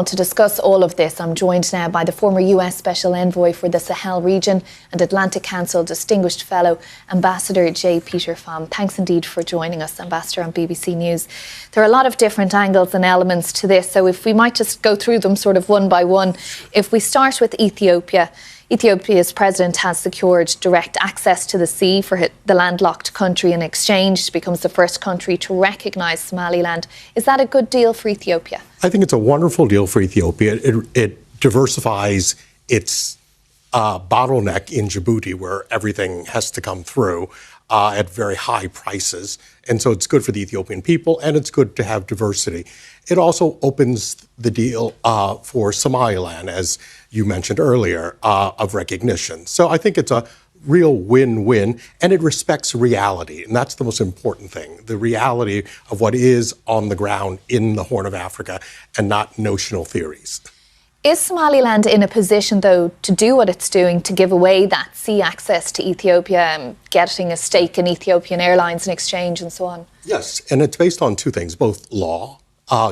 To discuss all of this, I'm joined now by the former US Special Envoy for the Sahel region and Atlantic Council Distinguished Fellow, Ambassador J. Peter Pham. Thanks indeed for joining us, Ambassador, on BBC News. There are a lot of different angles and elements to this, so if we might just go through them sort of one by one. If we start with Ethiopia, Ethiopia's president has secured direct access to the sea for the landlocked country in exchange. It becomes the first country to recognise Somaliland. Is that a good deal for Ethiopia? I think it's a wonderful deal for Ethiopia. It diversifies its bottleneck in Djibouti, where everything has to come through at very high prices. And so it's good for the Ethiopian people, and it's good to have diversity. It also opens the deal for Somaliland, as you mentioned earlier, of recognition. So I think it's a real win-win, and it respects reality. And that's the most important thing, the reality of what is on the ground in the Horn of Africa and not notional theories. Is Somaliland in a position, though, to do what it's doing, to give away that sea access to Ethiopia and getting a stake in Ethiopian Airlines in exchange and so on? Yes, and it's based on two things, both law.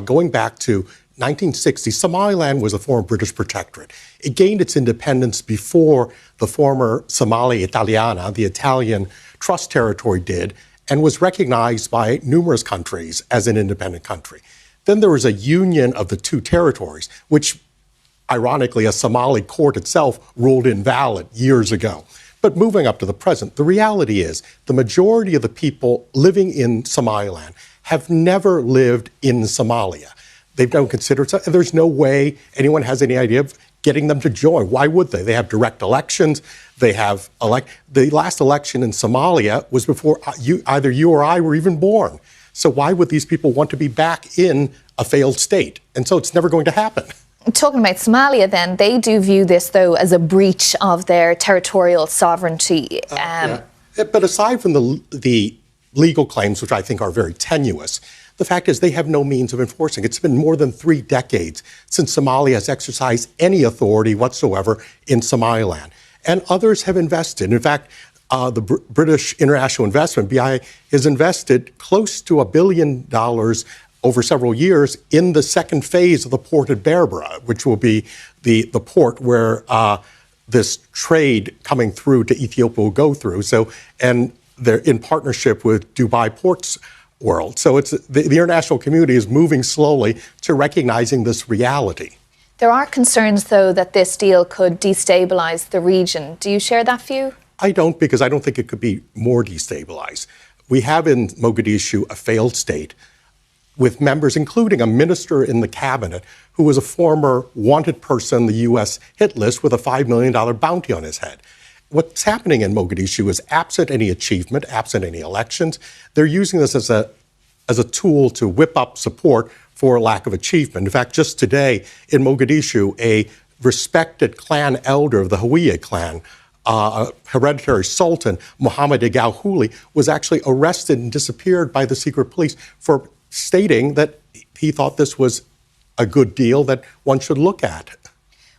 Going back to 1960, Somaliland was a former British protectorate. It gained its independence before the former Somalia Italiana, the Italian trust territory, did, and was recognized by numerous countries as an independent country. Then there was a union of the two territories, which ironically, a Somali court itself ruled invalid years ago. But moving up to the present, the reality is the majority of the people living in Somaliland have never lived in Somalia. They've never considered it, and there's no way anyone has any idea of getting them to join. Why would they? They have direct elections. They have the last election in Somalia was before either you or I were even born. So why would these people want to be back in a failed state? And so it's never going to happen. Talking about Somalia then, they do view this, though, as a breach of their territorial sovereignty. But aside from the legal claims, which I think are very tenuous, the fact is they have no means of enforcing. It's been more than 3 decades since Somalia has exercised any authority whatsoever in Somaliland. And others have invested. In fact, the British International Investment, BI, has invested close to $1 billion over several years in the second phase of the port at Berbera, which will be the port where this trade coming through to Ethiopia will go through. So, and they're in partnership with Dubai Ports World. So it's the international community is moving slowly to recognizing this reality. There are concerns, though, that this deal could destabilize the region. Do you share that view? I don't, because I don't think it could be more destabilized. We have in Mogadishu a failed state with members, including a minister in the cabinet who was a former wanted person on the U.S. hit list with a $5 million bounty on his head. What's happening in Mogadishu is, absent any achievement, absent any elections, they're using this as a tool to whip up support for lack of achievement. In fact, just today in Mogadishu, a respected clan elder of the Hawiye clan, hereditary sultan, Muhammad Huli, was actually arrested and disappeared by the secret police for stating that he thought this was a good deal that one should look at.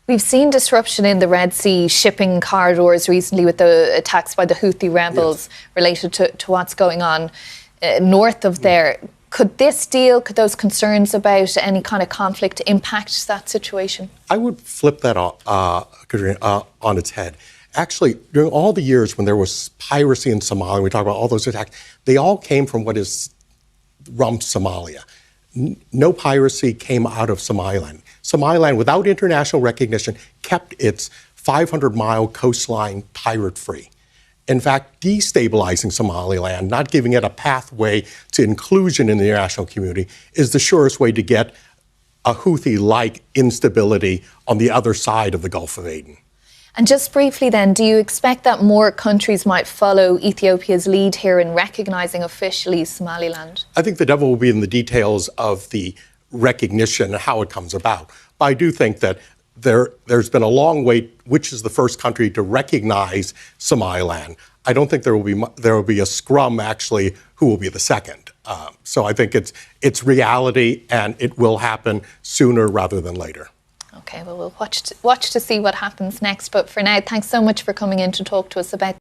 We've seen disruption in the Red Sea shipping corridors recently with the attacks by the Houthi rebels related to what's going on north of there. Could this deal, could those concerns about any kind of conflict impact that situation? I would flip that on its head. Actually, during all the years when there was piracy in Somalia, we talk about all those attacks, they all came from what is rump Somalia. No piracy came out of Somaliland. Somaliland, without international recognition, kept its 500-mile coastline pirate-free. In fact, destabilizing Somaliland, not giving it a pathway to inclusion in the international community, is the surest way to get a Houthi-like instability on the other side of the Gulf of Aden. And just briefly then, do you expect that more countries might follow Ethiopia's lead here in recognising officially Somaliland? I think the devil will be in the details of the recognition and how it comes about. But I do think that there's been a long wait, which is the first country to recognize Somaliland. I don't think there will be a scrum, actually, who will be the second. So I think it's reality, and it will happen sooner rather than later. Okay, well, we'll watch to see what happens next. But for now, thanks so much for coming in to talk to us about